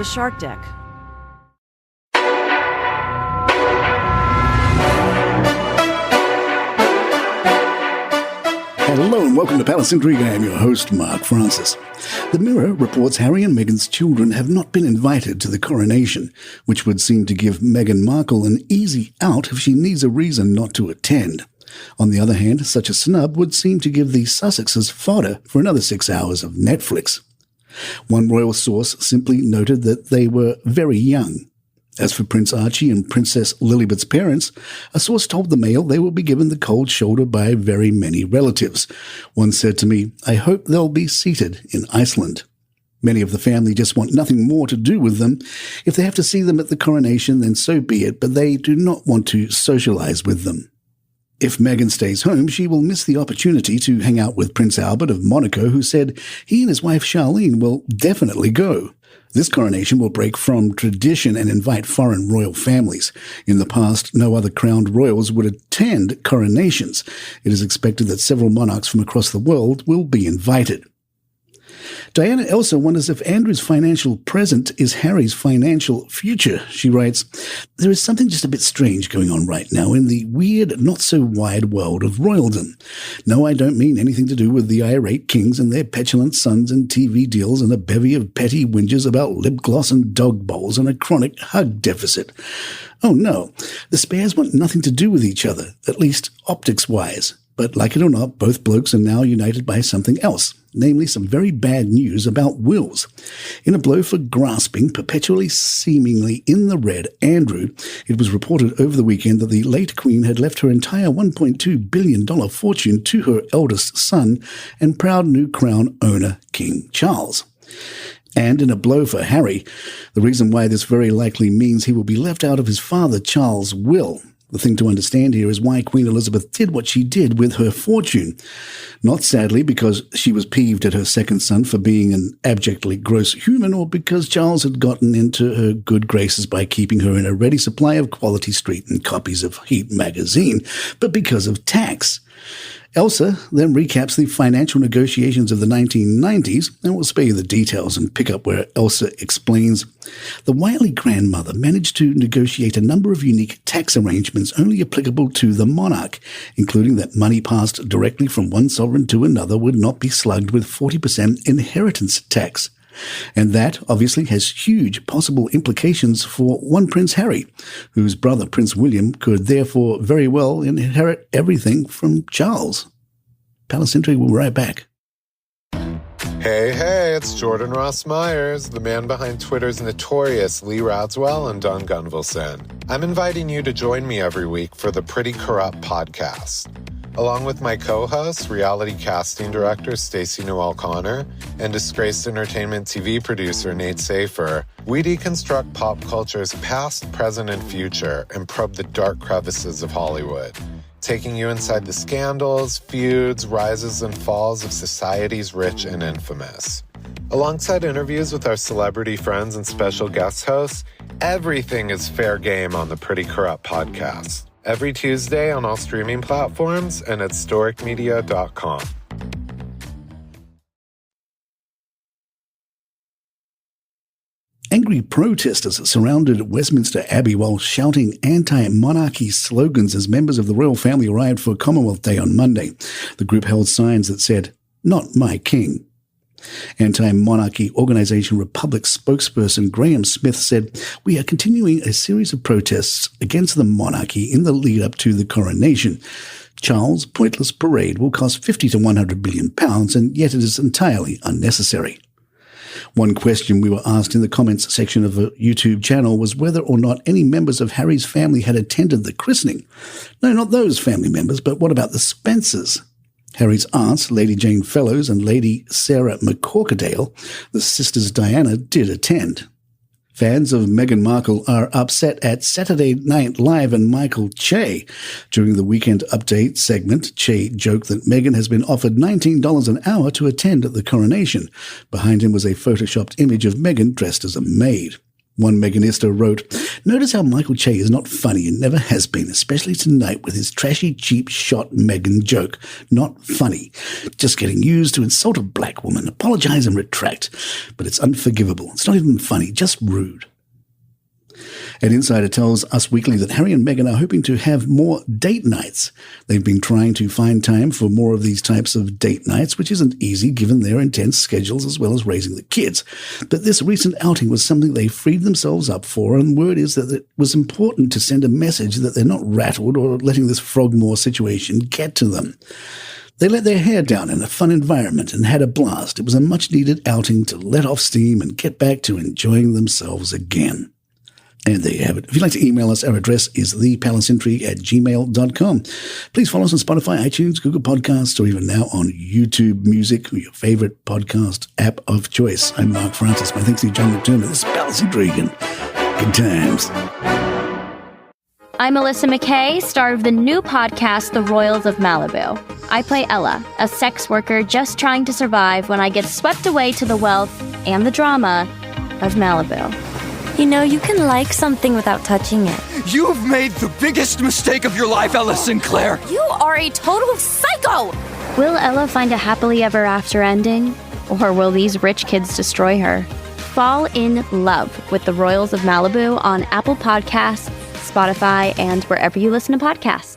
The Shark Deck. Hello and welcome to Palace Intrigue. I am your host, Mark Francis. The Mirror reports Harry and Meghan's children have not been invited to the coronation, which would seem to give Meghan Markle an easy out if she needs a reason not to attend. On the other hand, such a snub would seem to give the Sussexes fodder for another 6 hours of Netflix. One royal source simply noted that they were very young. As for Prince Archie and Princess Lilibet's parents, a source told the Mail they will be given the cold shoulder by very many relatives. One said to me, "I hope they'll be seated in Iceland." Many of the family just want nothing more to do with them. If they have to see them at the coronation, then so be it, but they do not want to socialize with them. If Meghan stays home, she will miss the opportunity to hang out with Prince Albert of Monaco, who said he and his wife Charlene will definitely go. This coronation will break from tradition and invite foreign royal families. In the past, no other crowned royals would attend coronations. It is expected that several monarchs from across the world will be invited. Diana Elsa wonders if Andrew's financial present is Harry's financial future. She writes, "There is something just a bit strange going on right now in the weird, not-so-wide world of royaldom. No, I don't mean anything to do with the irate kings and their petulant sons and TV deals and a bevy of petty whingers about lip gloss and dog bowls and a chronic hug deficit. Oh no, the Spares want nothing to do with each other, at least optics-wise. But like it or not, both blokes are now united by something else, namely some very bad news about wills. In a blow for grasping, perpetually seemingly in the red, Andrew, it was reported over the weekend that the late Queen had left her entire $1.2 billion fortune to her eldest son and proud new crown owner, King Charles. And in a blow for Harry, the reason why this very likely means he will be left out of his father Charles' will. The thing to understand here is why Queen Elizabeth did what she did with her fortune. Not sadly because she was peeved at her second son for being an abjectly gross human, or because Charles had gotten into her good graces by keeping her in a ready supply of Quality Street and copies of Heat magazine, but because of tax. Elsa then recaps the financial negotiations of the 1990s, and we'll spare you the details and pick up where Elsa explains, "The wily grandmother managed to negotiate a number of unique tax arrangements only applicable to the monarch, including that money passed directly from one sovereign to another would not be slugged with 40% inheritance tax. And that obviously has huge possible implications for one Prince Harry, whose brother Prince William could therefore very well inherit everything from Charles." Palace Intrigue will be right back. Hey, it's Jordan Ross Myers, the man behind Twitter's notorious Lee Radswell and Don Gunvalson. I'm inviting you to join me every week for the Pretty Corrupt podcast. Along with my co-host, reality casting director Stacey Noel Connor, and disgraced entertainment TV producer Nate Safer, we deconstruct pop culture's past, present, and future and probe the dark crevices of Hollywood, taking you inside the scandals, feuds, rises, and falls of society's rich and infamous. Alongside interviews with our celebrity friends and special guest hosts, everything is fair game on the Pretty Corrupt podcast. Every Tuesday on all streaming platforms and at storicmedia.com. Angry protesters surrounded Westminster Abbey while shouting anti-monarchy slogans as members of the royal family arrived for Commonwealth Day on Monday. The group held signs that said, "Not my king." Anti-monarchy organisation Republic spokesperson Graham Smith said, "We are continuing a series of protests against the monarchy in the lead-up to the coronation. Charles' pointless parade will cost £50 to £100 billion, and yet it is entirely unnecessary." One question we were asked in the comments section of a YouTube channel was whether or not any members of Harry's family had attended the christening. No, not those family members, but what about the Spencers? Harry's aunts, Lady Jane Fellows and Lady Sarah McCorkadale, the sisters Diana, did attend. Fans of Meghan Markle are upset at Saturday Night Live and Michael Che. During the Weekend Update segment, Che joked that Meghan has been offered $19 an hour to attend the coronation. Behind him was a photoshopped image of Meghan dressed as a maid. One Meghanista wrote, "Notice how Michael Che is not funny and never has been, especially tonight with his trashy, cheap shot Meghan joke. Not funny. Just getting used to insult a black woman, apologize and retract. But it's unforgivable. It's not even funny, just rude." An insider tells Us Weekly that Harry and Meghan are hoping to have more date nights. They've been trying to find time for more of these types of date nights, which isn't easy given their intense schedules as well as raising the kids. But this recent outing was something they freed themselves up for, and word is that it was important to send a message that they're not rattled or letting this Frogmore situation get to them. They let their hair down in a fun environment and had a blast. It was a much-needed outing to let off steam and get back to enjoying themselves again. And there you have it. If you'd like to email us, our address is thepalaceintrigue@gmail.com. Please follow us on Spotify, iTunes, Google Podcasts, or even now on YouTube Music, or your favorite podcast app of choice. I'm Mark Francis. My thanks to John McDermott. This is Palace Intrigue. Good times. I'm Alyssa McKay, star of the new podcast, The Royals of Malibu. I play Ella, a sex worker just trying to survive when I get swept away to the wealth and the drama of Malibu. You know, you can like something without touching it. You've made the biggest mistake of your life, Ella Sinclair. You are a total psycho! Will Ella find a happily ever after ending? Or will these rich kids destroy her? Fall in love with The Royals of Malibu on Apple Podcasts, Spotify, and wherever you listen to podcasts.